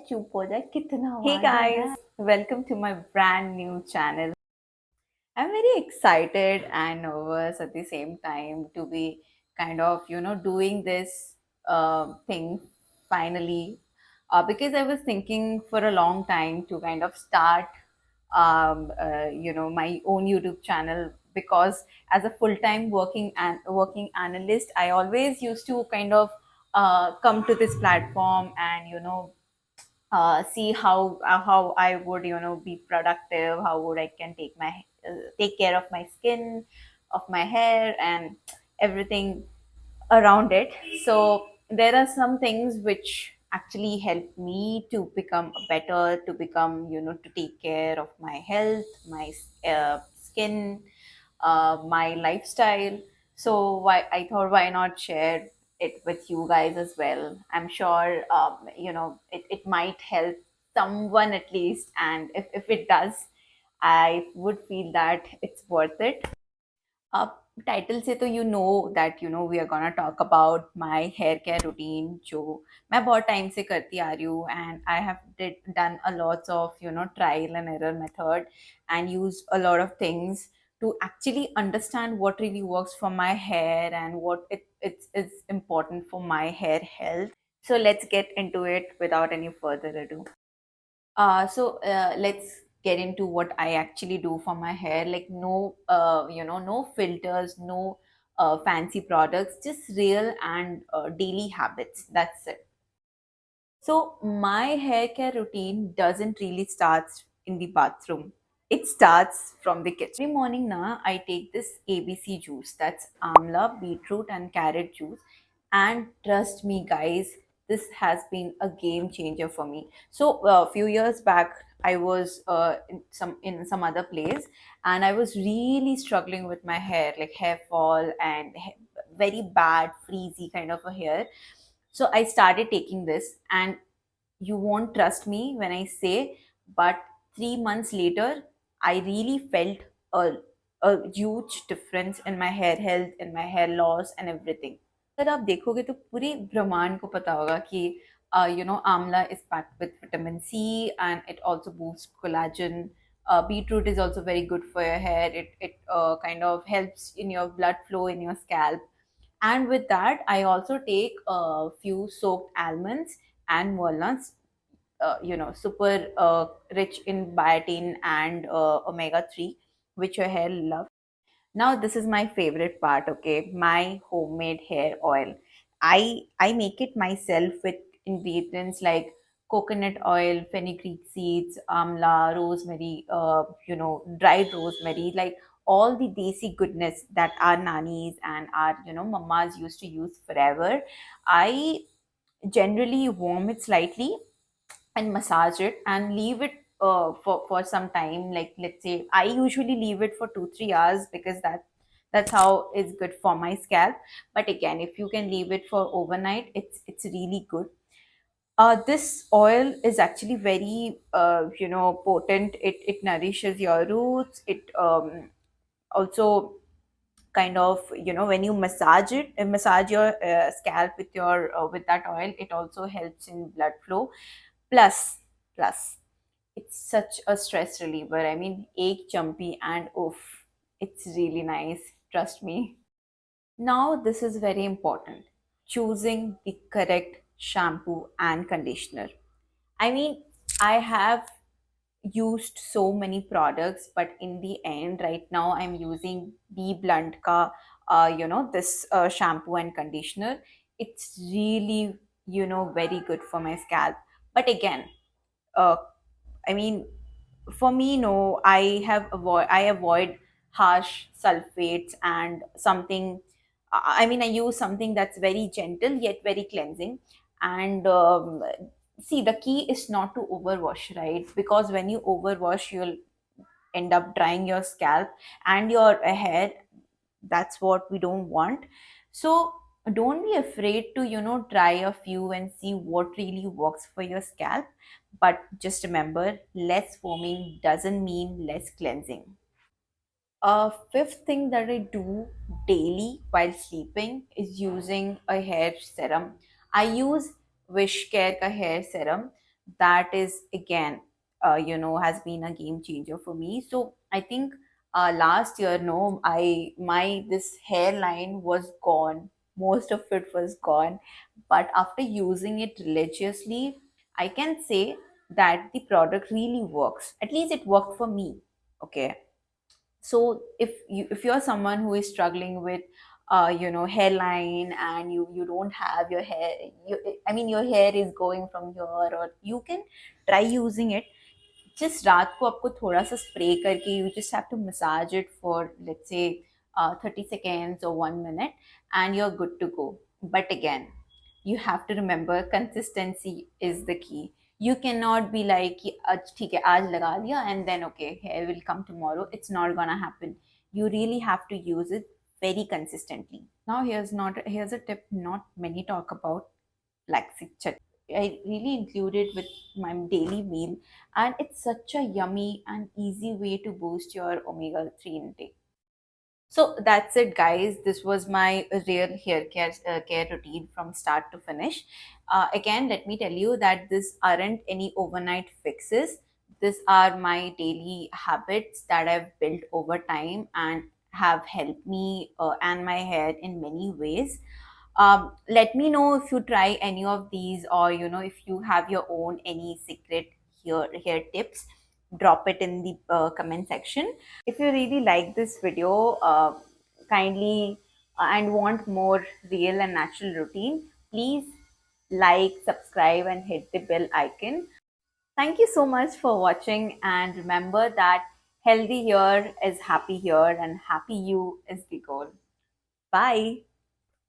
चुप हो जाए कितना Hey आवाज आ रहा guys, है। welcome to my brand new channel. I'm very excited and nervous at the same time to be kind of, doing this thing finally. Because I was thinking for a long time to kind of start, my own YouTube channel. Because as a full-time working analyst, I always used to kind of come to this platform and see how I would be productive, how would I can take care of my skin, of my hair, and everything around it. So there are some things which actually help me to become better, to become to take care of my health, my skin, my lifestyle. So why I thought why not share it with you guys as well. I'm sure it might help someone at least, and if it does, I would feel that it's worth it. अब title से तो that we are gonna talk about my hair care routine जो मैं बहुत time से करती आ रही हूँ and I have done a lots of trial and error method and use a lot of things to actually understand what really works for my hair and what it's is important for my hair health. So let's get into it without any further ado. Let's get into what I actually do for my hair. Like no filters, no fancy products, just real and daily habits. That's it. So my hair care routine doesn't really start in the bathroom. It starts from the kitchen. Every morning now, I take this ABC juice. That's amla, beetroot, and carrot juice. And trust me, guys, this has been a game changer for me. So a few years back, I was in some other place, and I was really struggling with my hair, like hair fall and very bad frizzy kind of a hair. So I started taking this, and you won't trust me when I say, but 3 months later, I really felt a, a huge difference in my hair health, in my hair loss, and everything. अगर आप देखोगे तो पूरे ब्रह्मांड को पता होगा कि amla is packed with vitamin C and it also boosts collagen. Beetroot is also very good for your hair. It kind of helps in your blood flow in your scalp. And with that, I also take a few soaked almonds and walnuts, super rich in biotin and omega 3, which your hair loves. Now this is my favorite part, okay? My homemade hair oil. I make it myself with ingredients like coconut oil, fenugreek seeds, amla, rosemary, dried rosemary, like all the desi goodness that our nannies and our mammas used to use forever. I generally warm it slightly and massage it and leave it for some time. Like let's say I usually leave it for 2 3 hours because that's how is good for my scalp. But again, if you can leave it for overnight, it's really good. This oil is actually very potent. It nourishes your roots. It also kind of when you massage it and massage your scalp with your with that oil, it also helps in blood flow. Plus it's such a stress reliever. I mean, ache jumpy and oof, it's really nice. Trust me. Now, this is very important, choosing the correct shampoo and conditioner. I mean, I have used so many products, but in the end, right now, I'm using B Blunt ka, this shampoo and conditioner. It's really, very good for my scalp. But again, uh, I mean, for me, no, I avoid harsh sulfates and something. I mean, I use something that's very gentle yet very cleansing. And see, the key is not to overwash, right? Because when you overwash, you'll end up drying your scalp and your hair. That's what we don't want. So don't be afraid to try a few and see what really works for your scalp. But just remember, less foaming doesn't mean less cleansing. Fifth thing that I do daily while sleeping is using a hair serum. I use Wishcare ka hair serum that is again, has been a game changer for me. So I think last year, no, I my this hairline was gone. Most of it was gone, but after using it religiously, I can say that the product really works. At least it worked for me. Okay, so if you're someone who is struggling with hairline, and you don't have your hair, I mean your hair is going from here, or you can try using it. just रात को आपको थोड़ा सा spray करके, you just have to massage it for, let's say, 30 seconds or 1 minute, and you're good to go. But again, you have to remember consistency is the key. You cannot be like कि आज ठीक है आज लगा लिया and then okay hair will come tomorrow. It's not gonna happen. You really have to use it very consistently. Now here's a tip not many talk about: flaxseed chutney. I really include it with my daily meal, and it's such a yummy and easy way to boost your omega 3 intake. So that's it, guys. This was my real care routine from start to finish. Again, let me tell you that these aren't any overnight fixes. These are my daily habits that I've built over time and have helped me and my hair in many ways. Let me know if you try any of these, or if you have your own any secret hair tips. Drop it in the comment section. If you really like this video, kindly and want more real and natural routine, please like, subscribe, and hit the bell icon. Thank you so much for watching, and remember that healthy here is happy here, and happy you is the goal. Bye.